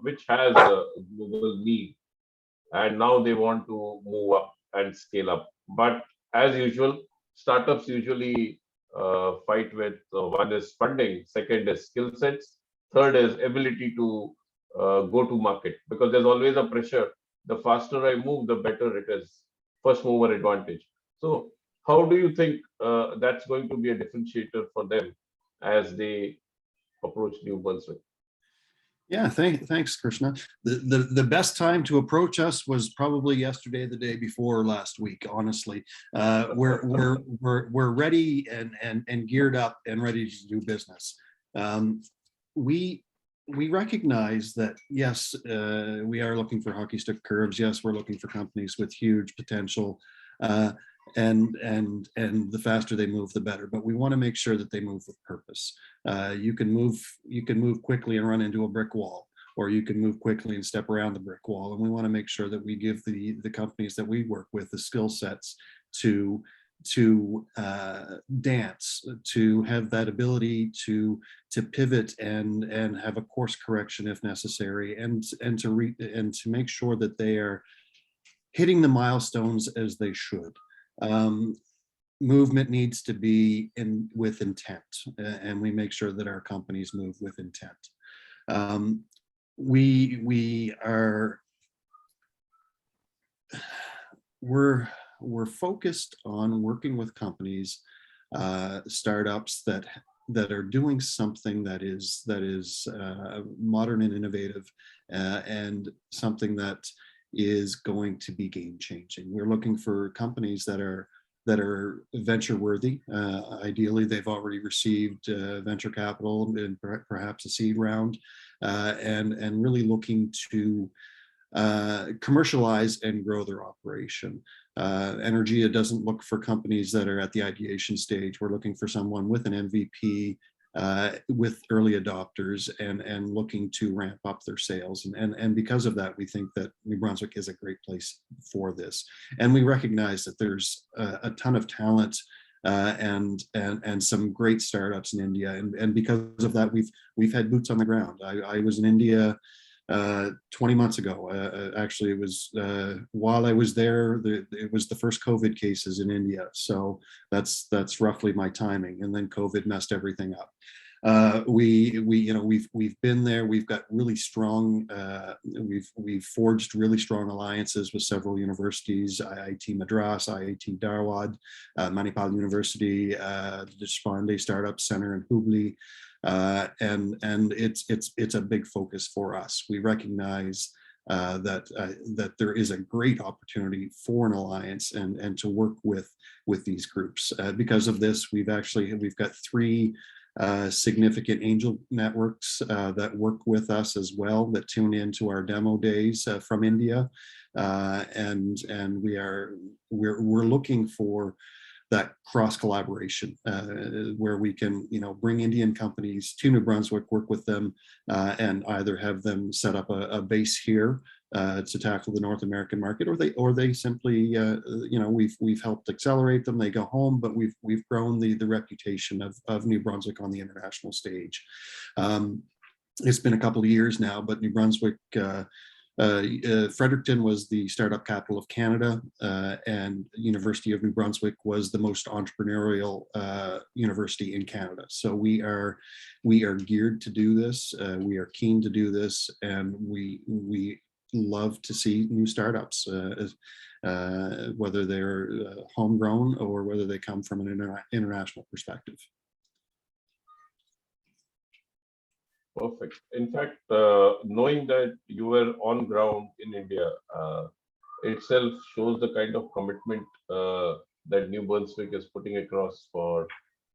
[SPEAKER 3] which has a global need, and now they want to move up and scale up. But as usual, startups usually fight with one is funding, second is skill sets, third is ability to go to market, because there's always a pressure. The faster I move, the better it is. First mover advantage. So how do you think that's going to be a differentiator for them as they approach New Brunswick?
[SPEAKER 8] Yeah, thanks, Krishna. The best time to approach us was probably yesterday, the day before, or last week. Honestly, we're ready and geared up and ready to do business. We recognize that yes, we are looking for hockey stick curves. Yes, we're looking for companies with huge potential. And the faster they move, the better. But we want to make sure that they move with purpose. You can move quickly and run into a brick wall, or you can move quickly and step around the brick wall. And we want to make sure that we give the companies that we work with the skill sets to dance, to have that ability to pivot and have a course correction if necessary, and to make sure that they are hitting the milestones as they should. Movement needs to be with intent, and we make sure that our companies move with intent. We're focused on working with companies, startups that are doing something that is modern and innovative, and something that is going to be game changing. We're looking for companies that are venture worthy. Ideally, they've already received venture capital and perhaps a seed round, and really looking to commercialize and grow their operation. Energia doesn't look for companies that are at the ideation stage. We're looking for someone with an MVP, with early adopters, and looking to ramp up their sales. And because of that, we think that New Brunswick is a great place for this. And we recognize that there's a ton of talent and some great startups in India. And because of that, we've had boots on the ground. I was in India 20 months ago. Actually, it was while I was there, it was the first COVID cases in India. So that's roughly my timing. And then COVID messed everything up. We've been there. We've got really strong. We've forged really strong alliances with several universities: IIT Madras, IIT Dharwad, Manipal University, the Deshpande Startup Center in Hubli. And it's a big focus for us. We recognize that there is a great opportunity for an alliance and to work with these groups. Because of this, we've got 3 significant angel networks that work with us as well, that tune into our demo days from India, and we're looking for that cross collaboration where we can, bring Indian companies to New Brunswick, work with them, and either have them set up a base here to tackle the North American market, or they simply, we've helped accelerate them. They go home, but we've grown the reputation of New Brunswick on the international stage. It's been a couple of years now, but New Brunswick. Fredericton was the startup capital of Canada, and University of New Brunswick was the most entrepreneurial university in Canada. So we are geared to do this. We are keen to do this, and we love to see new startups, whether they're homegrown or whether they come from an international perspective.
[SPEAKER 3] Perfect. In fact, knowing that you were on ground in India itself shows the kind of commitment that New Brunswick is putting across for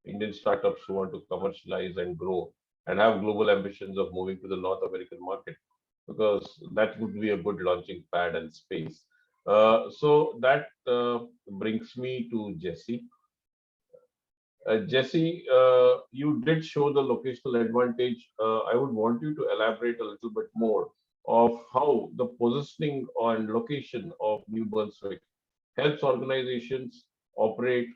[SPEAKER 3] Indian startups who want to commercialize and grow and have global ambitions of moving to the North American market, because that would be a good launching pad and space. So that brings me to Jesse. Jesse, you did show the locational advantage. I would want you to elaborate a little bit more of how the positioning on location of New Brunswick helps organizations operate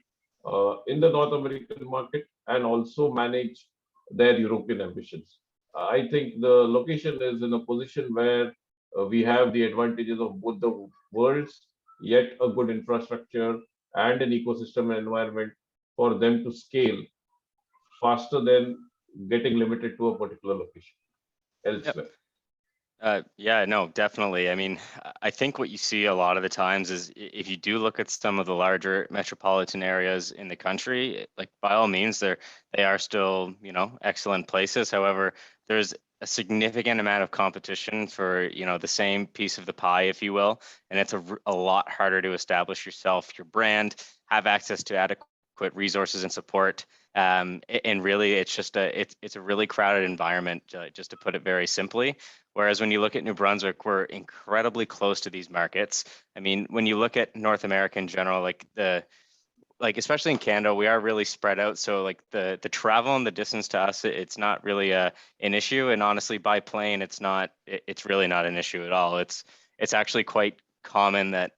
[SPEAKER 3] in the North American market and also manage their European ambitions. I think the location is in a position where we have the advantages of both the worlds, yet a good infrastructure and an ecosystem environment for them to scale faster than getting limited to a particular location elsewhere.
[SPEAKER 2] Yeah, no, definitely. I mean, I think what you see a lot of the times is if you do look at some of the larger metropolitan areas in the country, like by all means, they are still, excellent places. However, there's a significant amount of competition for, the same piece of the pie, if you will, and it's a lot harder to establish yourself, your brand, have access to adequate resources and support. And really, it's just it's a really crowded environment, just to put it very simply. Whereas when you look at New Brunswick, we're incredibly close to these markets. I mean, when you look at North America in general, like especially in Canada, we are really spread out. So like the travel and the distance to us, it's not really an issue. And honestly, by plane, it's really not an issue at all. It's actually quite common that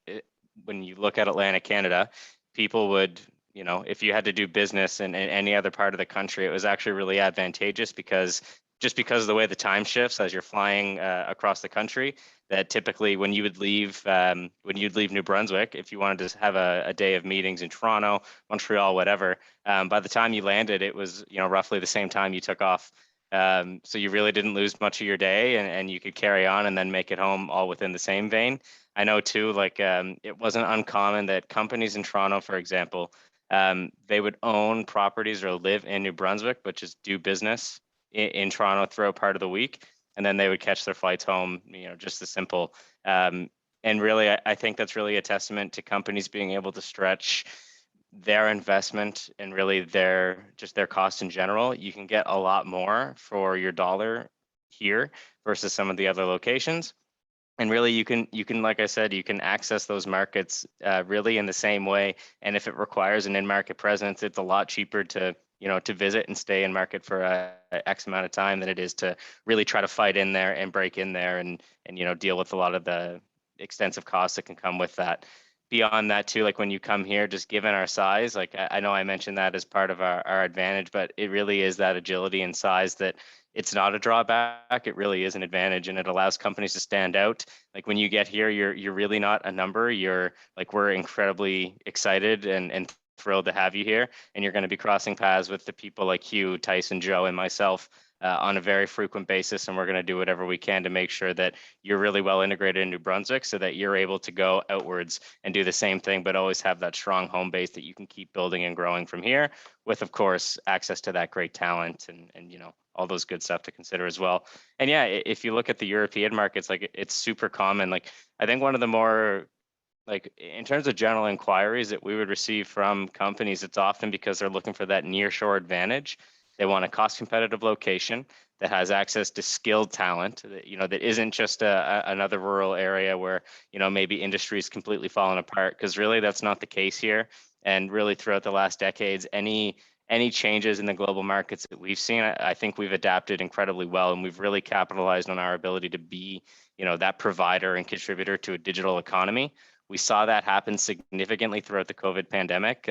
[SPEAKER 2] when you look at Atlantic Canada, people would, if you had to do business in any other part of the country, it was actually really advantageous because of the way the time shifts as you're flying across the country, that typically when you'd leave New Brunswick, if you wanted to have a day of meetings in Toronto, Montreal, whatever, by the time you landed, it was, roughly the same time you took off. So you really didn't lose much of your day, and you could carry on and then make it home all within the same vein. I know too, it wasn't uncommon that companies in Toronto, for example, they would own properties or live in New Brunswick, but just do business in Toronto throughout part of the week, and then they would catch their flights home, just as simple. And really, I think that's really a testament to companies being able to stretch their investment and really their cost in general. You can get a lot more for your dollar here versus some of the other locations. And really, you can, like I said, you can access those markets really in the same way. And if it requires an in-market presence, it's a lot cheaper to visit and stay in market for X amount of time than it is to really try to fight in there and break in there and deal with a lot of the extensive costs that can come with that. Beyond that too, like when you come here, just given our size, like I know I mentioned that as part of our advantage, but it really is that agility and size that it's not a drawback. It really is an advantage, and it allows companies to stand out. Like when you get here, you're really not a number. We're incredibly excited and thrilled to have you here, and you're going to be crossing paths with the people like Hugh, Tyson, Joe, and myself on a very frequent basis, and we're going to do whatever we can to make sure that you're really well integrated in New Brunswick so that you're able to go outwards and do the same thing, but always have that strong home base that you can keep building and growing from here with, of course, access to that great talent and you know, all those good stuff to consider as well. And yeah, if you look at the European markets, like it's super common. Like I think one of the more like in terms of general inquiries that we would receive from companies, it's often because they're looking for that nearshore advantage. They want a cost competitive location that has access to skilled talent that, you know, that isn't just another rural area where, you know, maybe industry is completely falling apart, because really that's not the case here. And really throughout the last decades, any changes in the global markets that we've seen, I think we've adapted incredibly well, and we've really capitalized on our ability to be, you know, that provider and contributor to a digital economy. We saw that happen significantly throughout the COVID pandemic.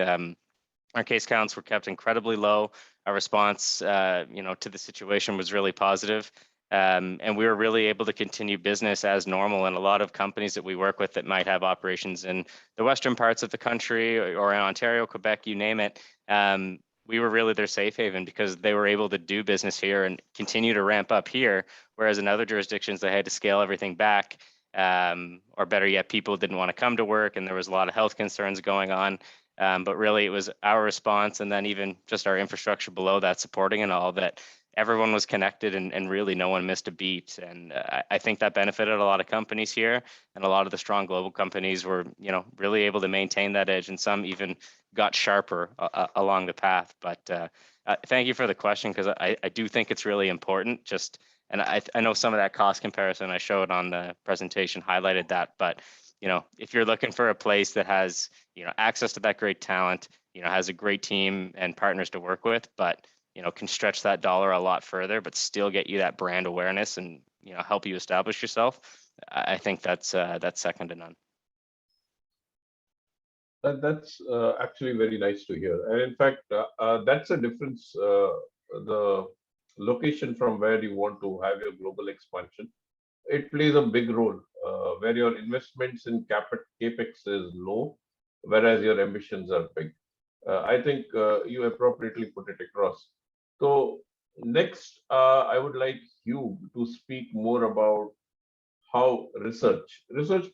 [SPEAKER 2] Our case counts were kept incredibly low. Our response, you know, to the situation was really positive. And we were really able to continue business as normal. And a lot of companies that we work with that might have operations in the western parts of the country or in Ontario, Quebec, you name it, we were really their safe haven because they were able to do business here and continue to ramp up here. Whereas in other jurisdictions, they had to scale everything back. Or better yet, people didn't want to come to work and there was a lot of health concerns going on. But really it was our response, and then even just our infrastructure below that supporting and all, that everyone was connected and really no one missed a beat. And I think that benefited a lot of companies here, and a lot of the strong global companies were, you know, really able to maintain that edge, and some even got sharper along the path. But thank you for the question, because I do think it's really important. Just and I know some of that cost comparison I showed on the presentation highlighted that, but you know, if you're looking for a place that has, you know, access to that great talent, you know, has a great team and partners to work with, but you know, can stretch that dollar a lot further, but still get you that brand awareness and, you know, help you establish yourself, I think that's second to none.
[SPEAKER 3] That's actually very nice to hear. And in fact, that's a difference, the location from where you want to have your global expansion. It plays a big role where your investments in capex is low, whereas your ambitions are big. I think you appropriately put it across. So next, I would like Hugh to speak more about how research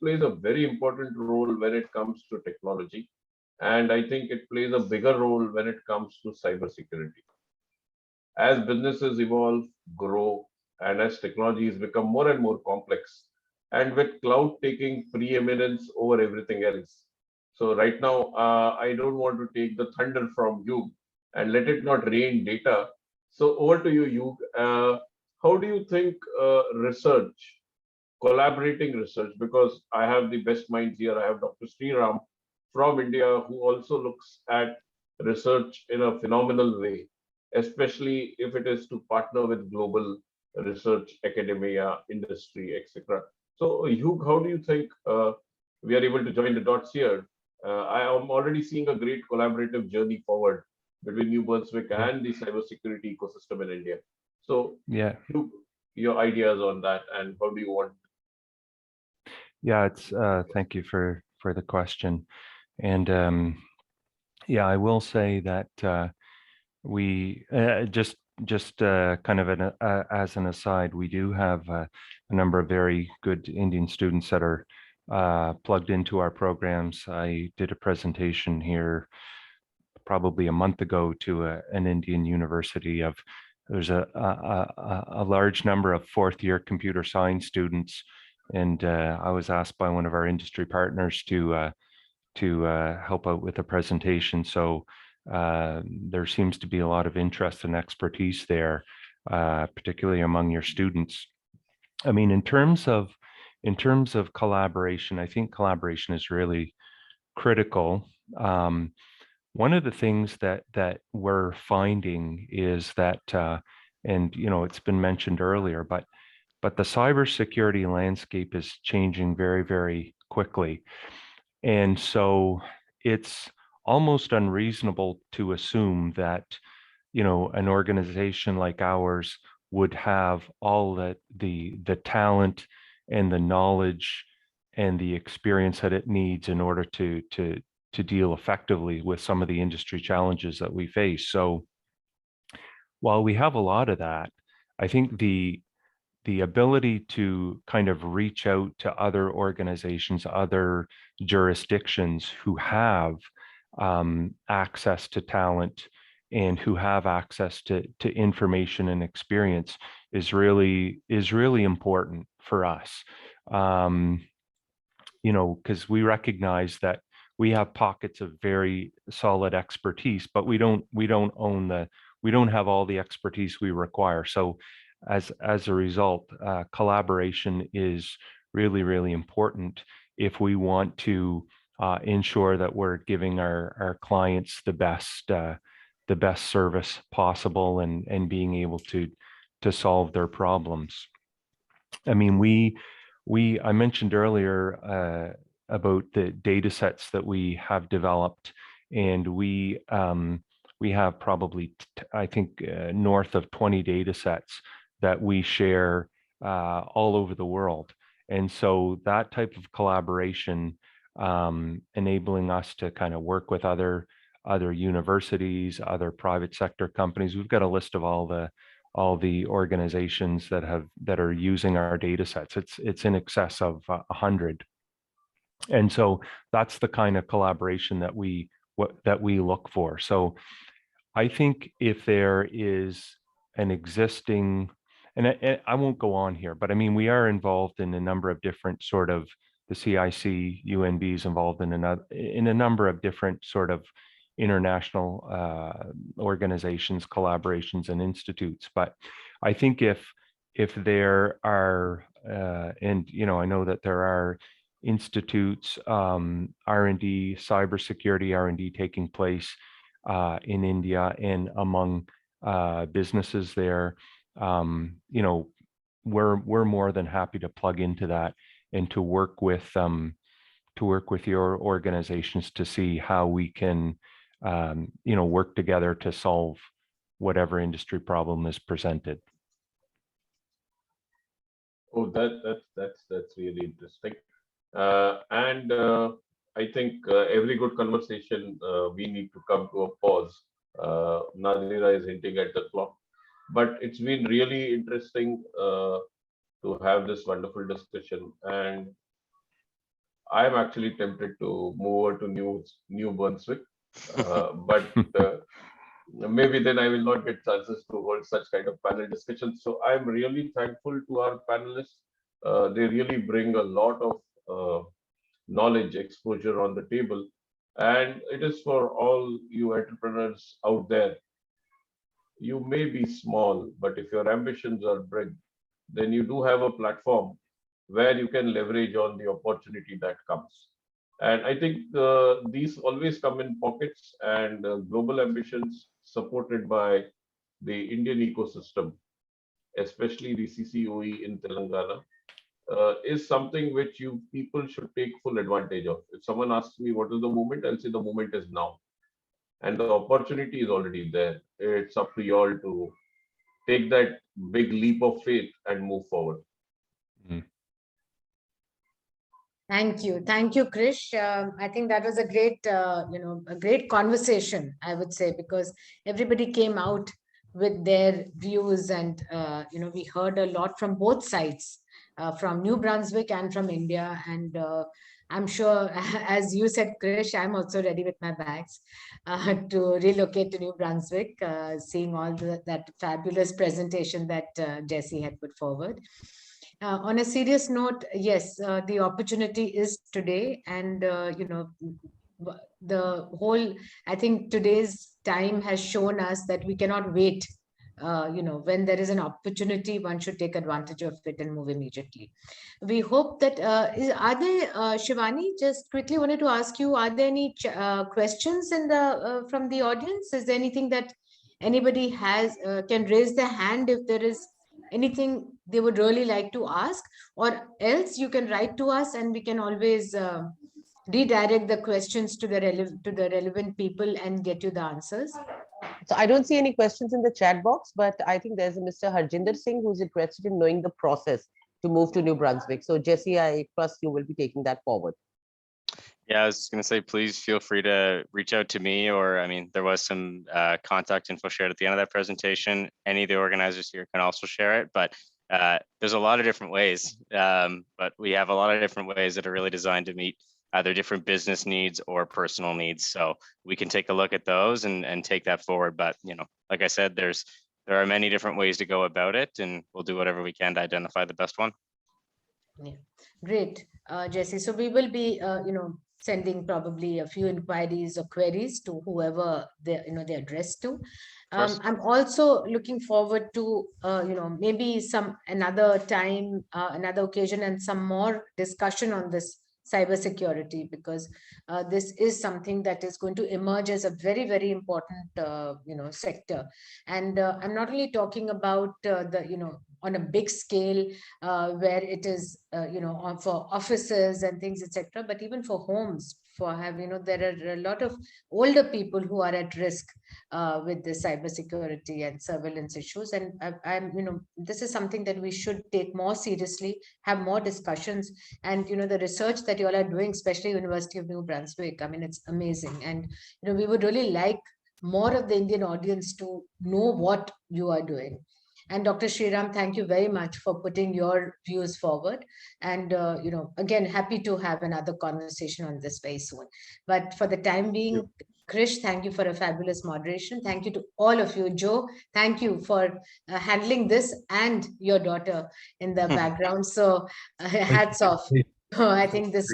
[SPEAKER 3] plays a very important role when it comes to technology. And I think it plays a bigger role when it comes to cybersecurity. As businesses evolve, grow, and as technologies become more and more complex, and with cloud taking preeminence over everything else. So right now, I don't want to take the thunder from you and let it not rain data. So over to you, Hugh. How do you think research, collaborating research, because I have the best minds here. I have Dr. Sriram from India, who also looks at research in a phenomenal way, especially if it is to partner with global research, academia, industry, etc. So, Hugh, how do you think we are able to join the dots here? I am already seeing a great collaborative journey forward between New Brunswick and the cybersecurity ecosystem in India. So,
[SPEAKER 7] Yeah,
[SPEAKER 3] Hugh, your ideas on that, and how do you want?
[SPEAKER 7] yeah, it's thank you for the question. And yeah, I will say that we just kind of as an aside, we do have a number of very good Indian students that are plugged into our programs. I did a presentation here probably a month ago to an Indian university of there's a large number of fourth-year computer science students, and I was asked by one of our industry partners to help out with a presentation. So there seems to be a lot of interest and expertise there, particularly among your students. I mean, in terms of collaboration, I think collaboration is really critical. One of the things that we're finding is that, and you know, it's been mentioned earlier, but the cybersecurity landscape is changing very, very quickly. And so it's almost unreasonable to assume that, you know, an organization like ours would have all the talent and the knowledge and the experience that it needs in order to deal effectively with some of the industry challenges that we face. So while we have a lot of that, I think the ability to kind of reach out to other organizations, other jurisdictions who have access to talent and who have access to information and experience is really important for us. You know, because we recognize that we have pockets of very solid expertise, but we don't have all the expertise we require. So as a result, collaboration is really important if we want to ensure that we're giving our clients the best service possible and being able to solve their problems. I mean, I mentioned earlier about the data sets that we have developed, and we have probably, I think, north of 20 data sets that we share all over the world. And so that type of collaboration, enabling us to kind of work with other universities, other private sector companies. We've got a list of all the organizations that are using our data sets. It's in excess of 100. And so that's the kind of collaboration that we look for. So I think if there is an existing, and I won't go on here, but I mean, we are involved in a number of different sort of, the CIC, UNB is involved in a number of different sort of international organizations, collaborations, and institutes. But I think if there are, and you know, I know that there are institutes, R&D, cybersecurity R&D taking place in India and among businesses there, you know, we're more than happy to plug into that and to work with your organizations to see how we can, you know, work together to solve whatever industry problem is presented.
[SPEAKER 3] Oh, that's really interesting. I think every good conversation, we need to come to a pause. Nadira is hinting at the clock, but it's been really interesting to have this wonderful discussion. And I'm actually tempted to move over to New Brunswick, but maybe then I will not get chances to hold such kind of panel discussions. So I'm really thankful to our panelists. They really bring a lot of knowledge, exposure on the table. And it is for all you entrepreneurs out there. You may be small, but if your ambitions are big, then you do have a platform where you can leverage on the opportunity that comes. And I think these always come in pockets, and global ambitions supported by the Indian ecosystem, especially the CCOE in Telangana, is something which you people should take full advantage of. If someone asks me what is the moment, I'll say the moment is now. And the opportunity is already there. It's up to you all to take that big leap of faith and move forward.
[SPEAKER 7] Mm.
[SPEAKER 1] Thank you, Krish. I think that was a great, a great conversation, I would say, because everybody came out with their views, and we heard a lot from both sides, from New Brunswick and from India. And I'm sure, as you said, Krish, I'm also ready with my bags to relocate to New Brunswick, seeing all that fabulous presentation that Jesse had put forward. On a serious note, yes, the opportunity is today, and the whole, I think today's time has shown us that we cannot wait. When there is an opportunity, one should take advantage of it and move immediately. We hope that, are there, Shivani, just quickly wanted to ask you, are there any questions from the audience? Is there anything that anybody has, can raise their hand if there is anything they would really like to ask, or else you can write to us and we can always redirect the questions to the relevant people and get you the answers.
[SPEAKER 9] So I don't see any questions in the chat box, but I think there's a Mr. Harjinder Singh who's interested in knowing the process to move to New Brunswick. So Jesse, I trust you will be taking that forward.
[SPEAKER 2] Yeah, I was going to say, please feel free to reach out to me, or I mean, there was some contact info shared at the end of that presentation. Any of the organizers here can also share it, but there's a lot of different ways. But we have a lot of different ways that are really designed to meet either different business needs or personal needs. So we can take a look at those and take that forward. But like I said, there are many different ways to go about it, and we'll do whatever we can to identify the best one.
[SPEAKER 1] Yeah, great, Jesse. So we will be, sending probably a few inquiries or queries to whoever they're addressed to. I'm also looking forward to, maybe another time, another occasion, and some more discussion on this cybersecurity, because this is something that is going to emerge as a very, very important, sector. And I'm not only talking about on a big scale, where it is, for offices and things, etc., but even for homes, there are a lot of older people who are at risk with the cybersecurity and surveillance issues. And this is something that we should take more seriously, have more discussions. And, the research that you all are doing, especially University of New Brunswick, I mean, it's amazing. And, we would really like more of the Indian audience to know what you are doing. And Dr. Sriram, thank you very much for putting your views forward. And, again, happy to have another conversation on this very soon. But for the time being, Krish, thank you for a fabulous moderation. Thank you to all of you. Joe, thank you for handling this, and your daughter in the background. So hats off. I think this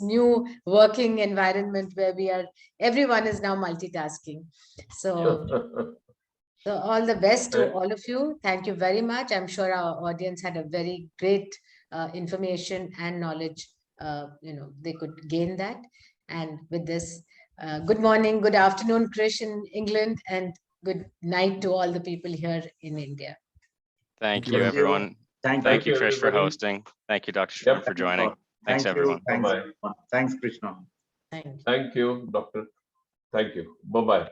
[SPEAKER 1] new working environment where everyone is now multitasking. So all the best to all of you. Thank you very much. I'm sure our audience had a very great information and knowledge. They could gain that. And with this, good morning, good afternoon, Krish in England, and good night to all the people here in India.
[SPEAKER 2] Thank you, everyone. Thank you, Krish, for hosting. Thank you, Dr. Sriram, for joining. Thanks, everyone.
[SPEAKER 4] Bye-bye. Thanks, Krishna.
[SPEAKER 3] Thank you, Doctor. Thank you. Bye-bye.